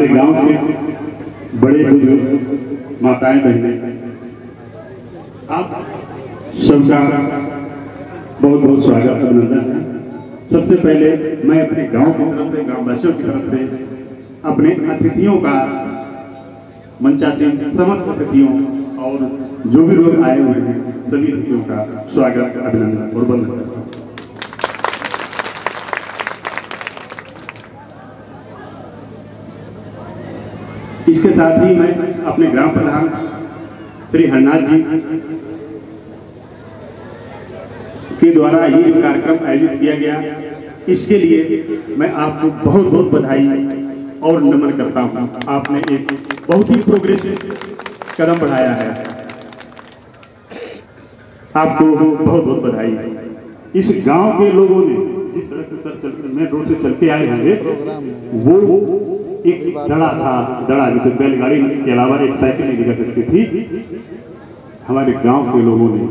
हमारे गांव के बड़े बुजुर्ग, माताएं, बहनें, आप सबका बहुत बहुत स्वागत, अभिनंदन है। सबसे पहले मैं अपने गांव की तरफ से, गांववासियों की तरफ से अपने अतिथियों का, मंचासीन समस्त अतिथियों और जो भी लोग आए हुए हैं सभी अतिथियों का स्वागत, अभिनंदन और वंदन करता हूं। इसके साथ ही मैं अपने ग्राम प्रधान श्री हरनाथ जी के द्वारा ये कार्यक्रम आयोजित किया गया, इसके लिए मैं आपको बहुत बहुत बधाई और नमन करता हूं। आपने एक बहुत ही प्रोग्रेसिव कदम बढ़ाया है, आपको बहुत बहुत बधाई। इस गांव के लोगों ने जिस सड़क से सर मेन रोड से चल के आए हैं, वो एक दड़ा था, दड़ा जिसे बैलगाड़ी के अलावा एक साइकिल नहीं दिखा सकती थी। हमारे गांव के लोगों ने,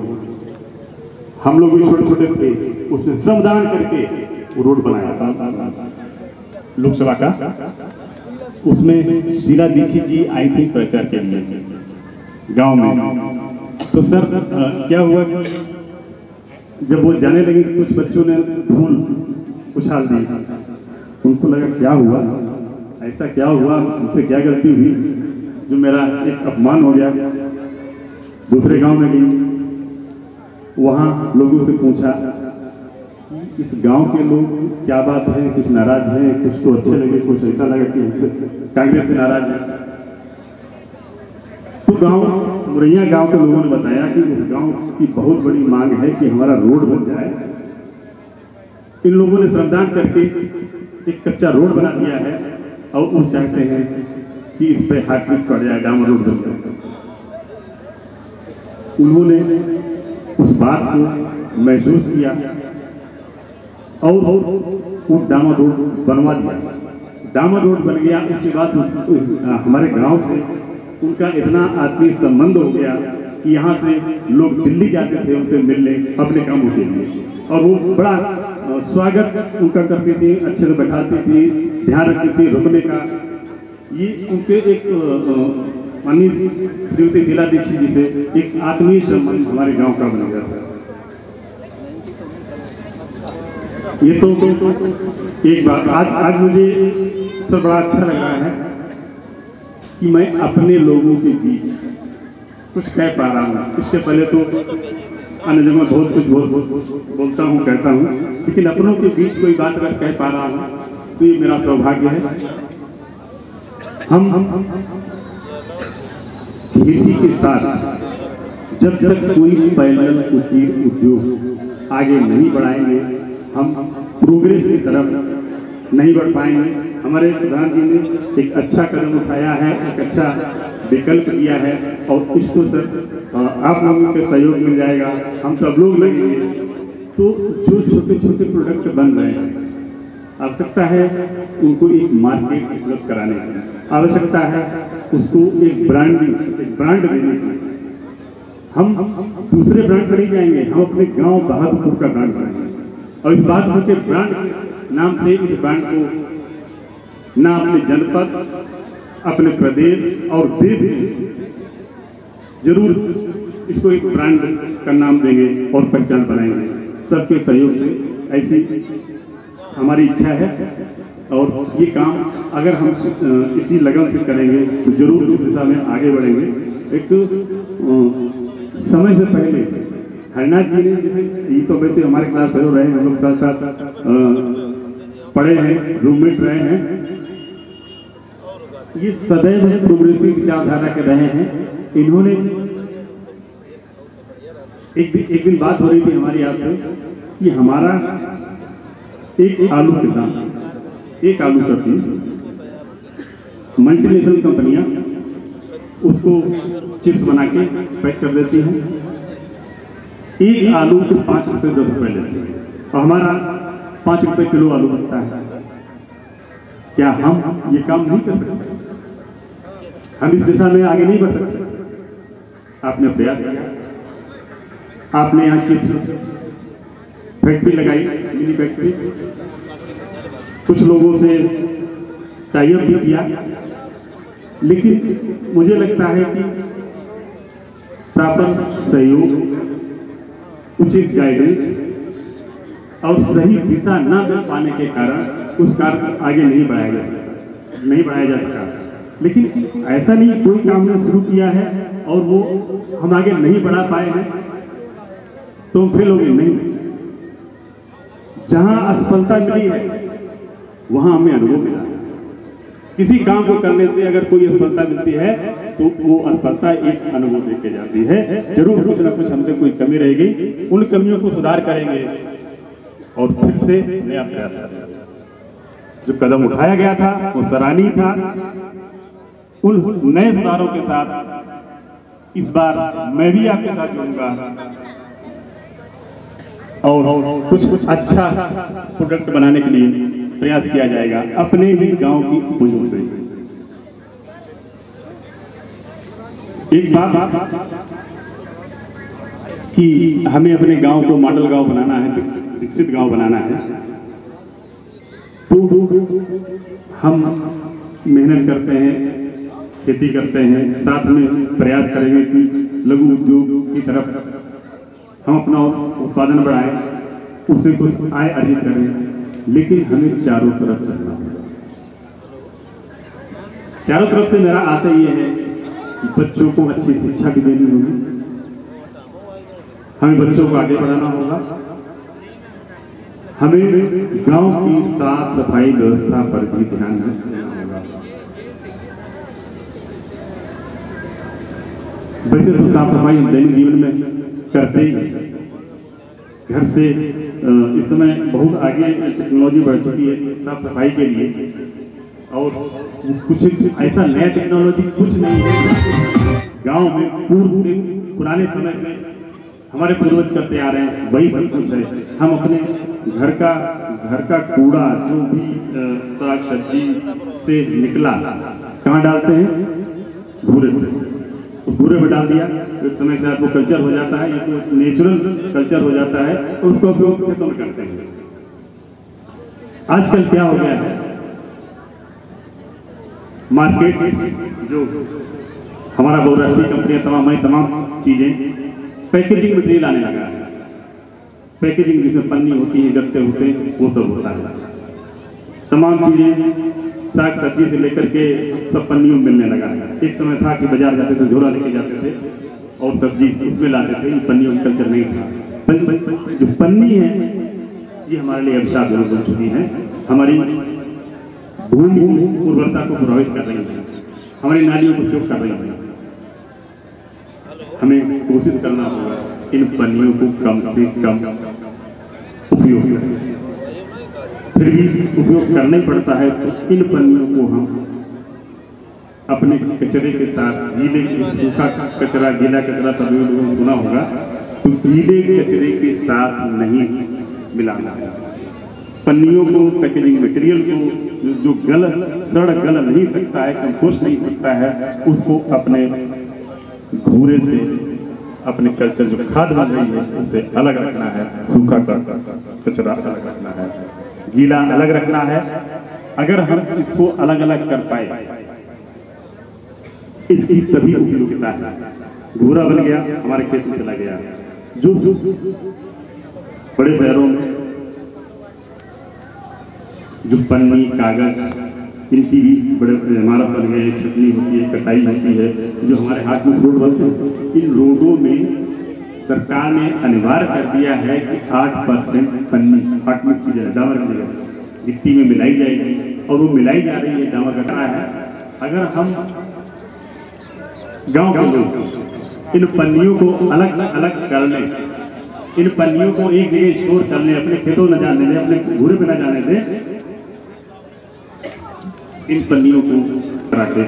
हम लोग भी छोटे छोटे थे, उसने श्रमदान करके वो रोड बनाया लोकसभा का। उसमें शीला दीक्षित जी आई थी प्रचार के लिए गांव में। तो सर क्या हुआ, जब वो जाने लगे कुछ बच्चों ने धूल उछाल दी, उनको लगा क्या हुआ, ऐसा क्या हुआ, मुझसे क्या गलती हुई जो मेरा एक अपमान हो गया। दूसरे गांव में गई, वहां लोगों से पूछा इस गांव के लोग क्या बात है, कुछ नाराज हैं, कुछ तो अच्छे लगे, कुछ ऐसा लगा कि कांग्रेस से नाराज है। तो गांव मुरैया गांव के लोगों ने बताया कि उस गांव की बहुत बड़ी मांग है कि हमारा रोड बन जाए। इन लोगों ने श्रमदान करके एक कच्चा रोड बना दिया है और वो चाहते हैं कि इस पे हाथ पीछ पड़ जाए, डामर रोड बन जाए। उन्होंने उस बात को महसूस किया और उस डामर रोड बनवा दिया। डामर रोड बन गया, उसके बाद हमारे गांव से उनका इतना आत्मीय संबंध हो गया कि यहाँ से लोग दिल्ली जाते थे उनसे मिलने अपने कामों के लिए, और वो बड़ा स्वागत उनका करती थी, अच्छे से बैठाती थी, ध्यान रखती थी रुकने का। ये उनके एक माननीय श्रीमती शीला दीक्षित जी से एक आत्मीय संबंध हमारे गांव का बन गया था। ये तो एक बात। आज मुझे सर बड़ा अच्छा लग रहा है कि मैं अपने लोगों के बीच कुछ कह पा रहा हूँ। इससे पहले तो अन्य जगह बहुत कुछ बोलता हूँ, कहता हूँ, लेकिन अपनों के बीच कोई बात अगर कह पा रहा हूँ तो ये मेरा सौभाग्य है। हम खेती के साथ जब तक कोई पैदल कुटीर उद्योग आगे नहीं बढ़ाएंगे, हम प्रोग्रेस की तरफ नहीं बढ़ पाएंगे। हमारे प्रधान जी ने एक अच्छा कदम उठाया है, एक अच्छा विकल्प दिया है, और इसको सर आप लोगों के सहयोग मिल जाएगा, हम सब लोग लगेंगे। तो जो छोटे छोटे प्रोडक्ट बन रहे हैं, आवश्यकता है उनको एक मार्केट उपलब्ध कराने की, आवश्यकता है उसको एक ब्रांड देने की। हम दूसरे ब्रांड पर नहीं जाएंगे, हम अपने गांव बहादुरपुर का ब्रांड बनाएंगे, और इस बहादुरपुर के ब्रांड नाम से इस ब्रांड को ना अपने जनपद, अपने प्रदेश और देश में जरूर इसको एक ब्रांड का नाम देंगे और पहचान बनाएंगे। सबके सहयोग से ऐसी हमारी इच्छा है, और ये काम अगर हम इसी लगन से करेंगे तो जरूर इस दिशा में आगे बढ़ेंगे। एक समय से पहले हरनाथ जी ने, जैसे ये तो वैसे हमारे क्लास फेलो रहे हैं, हम लोग साथ साथ पढ़े हैं, रूममेट रहे हैं, ये सदैव प्रोग्रेसिव विचारधारा के रहे हैं। इन्होंने एक दिन बात हो रही थी हमारी आपसे कि हमारा एक आलू के दाम, एक आलू का पीस, मल्टीनेशनल कंपनियां उसको चिप्स बना के पैक कर देती हैं, एक आलू के 5 रुपये 10 रुपये लेते हैं, और हमारा 5 रुपये किलो आलू बनता है। क्या हम ये काम नहीं कर सकते? हम इस दिशा में आगे नहीं बढ़ सकते? आपने प्रयास किया, आपने यहाँ चिप्स फैक्ट्री लगाई, मिनी फैक्ट्री, कुछ लोगों से टाई अप भी किया, लेकिन मुझे लगता है कि प्रॉपर सहयोग, उचित गाइडेंस और सही दिशा न मिल पाने के कारण उस कार्य को आगे नहीं बढ़ाया जा सका। लेकिन ऐसा नहीं कोई काम ने शुरू किया है और वो हम आगे नहीं बढ़ा पाए हैं तो हम फेल हो गए, नहीं। जहां असफलता मिली है वहां हमें अनुभव मिला। किसी काम को करने से अगर कोई असफलता मिलती है तो वो असफलता एक अनुभव देके जाती है। जरूर कुछ ना कुछ हमसे कोई कमी रह गई, उन कमियों को सुधार करेंगे और फिर से नया प्रयास करेंगे। जो कदम उठाया गया था वो सराहनीय था। उन नए सुधारों के साथ इस बार मैं भी आपके साथ जुड़ूंगा और कुछ अच्छा प्रोडक्ट बनाने के लिए प्रयास किया जाएगा अपने ही गांव की उपजों से। एक बात कि हमें अपने गांव को मॉडल गांव बनाना है, विकसित गांव बनाना है, तो हम मेहनत करते हैं, खेती करते हैं, साथ में प्रयास करेंगे कि लघु उद्योग की तरफ हम अपना उत्पादन बढ़ाएं, उससे कुछ आय अर्जित करें। लेकिन हमें चारों तरफ चलना होगा। चारों तरफ से मेरा आशय ये है कि बच्चों को अच्छी शिक्षा भी देनी होगी, हमें बच्चों को आगे बढ़ाना होगा, हमें गांव की साफ सफाई व्यवस्था पर भी ध्यान देना होगा। वैसे तो साफ सफाई हम दैनिक जीवन में करते ही हैं। घर से इस समय बहुत आगे टेक्नोलॉजी बढ़ चुकी है साफ सफाई के लिए, और कुछ ऐसा नया टेक्नोलॉजी कुछ नहीं है। गांव में पूर्व से पुराने समय से हमारे पूर्वज करते आ रहे हैं, वही सब कुछ है। हम अपने घर का कूड़ा जो भी साग सब्जी से निकला कहाँ डालते हैं? भूरे उस भूरे में डाल दिया, एक समय से आपको कल्चर हो जाता है, ये तो नेचुरल कल्चर हो जाता है और उसको उपयोग खेतों में करते हैं। आजकल क्या हो गया है, मार्केट जो हमारा बहुराष्ट्रीय कंपनियां तमाम चीजें पैकेजिंग मटेरियल आने लगा है। पैकेजिंग जिसमें पन्नी होती है, गत्ते होते हैं, वो सब होता है। तमाम चीजें साग सब्जी से लेकर के सब पन्नियों में मिलने लगा है। एक समय था कि बाजार जाते थे, झोला लेके जाते थे और सब्जी उसमें लाते थे, पन्नियों का कल्चर नहीं था। जो पन्नी है ये हमारे लिए अभिशाप बन चुकी है, हमारी भूमि की उर्वरता को प्रभावित कर रही है, हमारी नालियों को चोक कर रही है। हमें कोशिश करना होगा इन पन्नियों को कम से कम उपयोग करें। फिर भी उपयोग करना ही पड़ता है तो इन पन्नियों को हम अपने कचरे के साथ, गीले सूखा कचरा, गीला कचरा सभी लोगों ने सुना होगा, तो गीले कचरे के साथ नहीं मिलाना है। पन्नियों को, पैकेजिंग मटेरियल को जो गल नहीं सकता है, कंपोस्ट नहीं सकता है, उसको अपने घूरे से, अपने कल्चर जो खाद बन रही है उसे अलग रखना है, सूखा कचरा अलग रखना है, गीला अलग रखना है। अगर हम इसको अलग अलग कर पाए, इसकी तभी उपयोगिता है। घूरा बन गया, हमारे खेत में चला गया। जो बड़े शहरों में जो पन्नी, कागज, इनकी भी बड़े इमारत बन गए, छटनी होती है, कटाई होती है, जो हमारे हाथ में रोड बनते हैं, इन रोडों में सरकार ने अनिवार्य कर दिया है कि 8% पन्नी, हॉट मिक्स की जगह, डामर की जगह मिट्टी में मिलाई जाएगी, और वो मिलाई जा रही है, डामर कटा है। अगर हम गांव के लोग इन पन्नियों को अलग अलग कर लें, इन पन्नियों को एक जगह स्टोर कर लें, अपने खेतों न जाने दें, अपने घूरे पे न जाने दें, इन पन्नियों को कराटे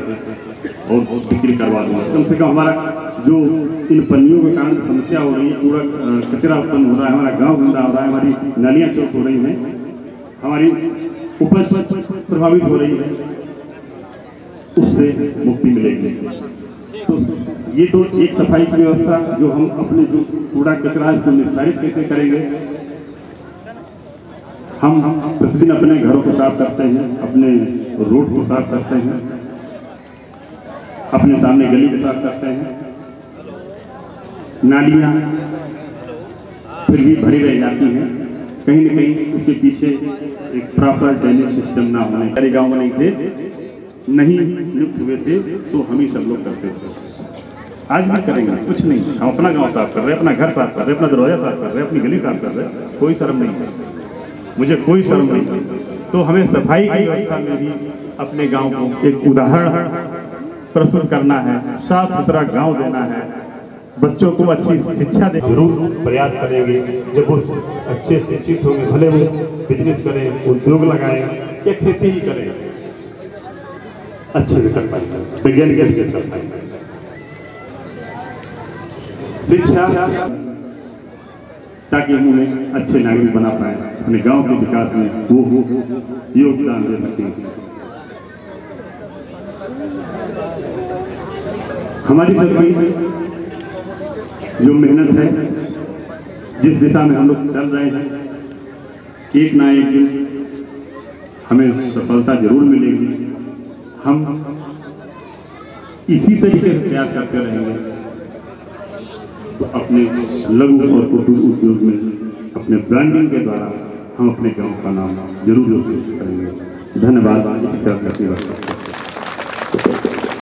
और बिक्री करवा दूंगा। कम से कम हमारा जो इन पन्नियों के कारण समस्या हो रही है, पूरा कचरा उत्पन्न हो रहा है, हमारा गांव गंदा हो रहा है, हमारी नालियां चौक हो रही हैं, हमारी उपज प्रभावित हो रही है, उससे मुक्ति मिलेगी। तो ये तो एक सफाई की व्यवस्था, जो हम अपने जो कूड़ा कचरा है इसको निस्तारित कैसे करेंगे। हम प्रतिदिन अपने घरों को साफ करते हैं, अपने रोड को साफ करते हैं, अपने सामने गली को साफ करते हैं, नालियाँ फिर भी भरी रह जाती हैं, कहीं न कहीं उसके पीछे एक प्रॉपर ड्रेनेज सिस्टम ना होने। हमारे गाँव में नहीं थे, नहीं नियुक्त हुए थे तो हम ही सब लोग करते थे। आज भी करेंगे, कुछ नहीं, हम अपना गांव साफ कर रहे हैं, अपना घर साफ कर रहे हैं, अपना दरवाजा साफ कर रहे हैं, अपनी गली साफ कर रहे हैं, कोई शर्म नहीं है, मुझे कोई शर्म नहीं। तो हमें सफाई की व्यवस्था में भी अपने गांव को एक उदाहरण प्रस्तुत करना है, साफ सुथरा गांव देना है, बच्चों को अच्छी शिक्षा दे। जरूर प्रयास करेंगे, जब वो अच्छे शिक्षित होंगे, भले वो बिजनेस करें, उद्योग लगाएं या खेती ही करें, अच्छे से कर पाएंगे, वैज्ञानिक तरीके से कर पाएंगे। शिक्षा ताकि हम उन्हें अच्छे नागरिक बना पाए, अपने गांव के विकास में वो योगदान दे सकें। हमारी सबकी जो मेहनत है, जिस दिशा में हम लोग चल रहे हैं, एक ना एक दिन हमें सफलता जरूर मिलेगी। हम इसी तरीके से प्रयास करते रहेंगे तो अपने लघु और कुटीर उद्योग में अपने ब्रांडिंग के द्वारा हम अपने गांव का नाम जरूर रोशन करेंगे। धन्यवाद।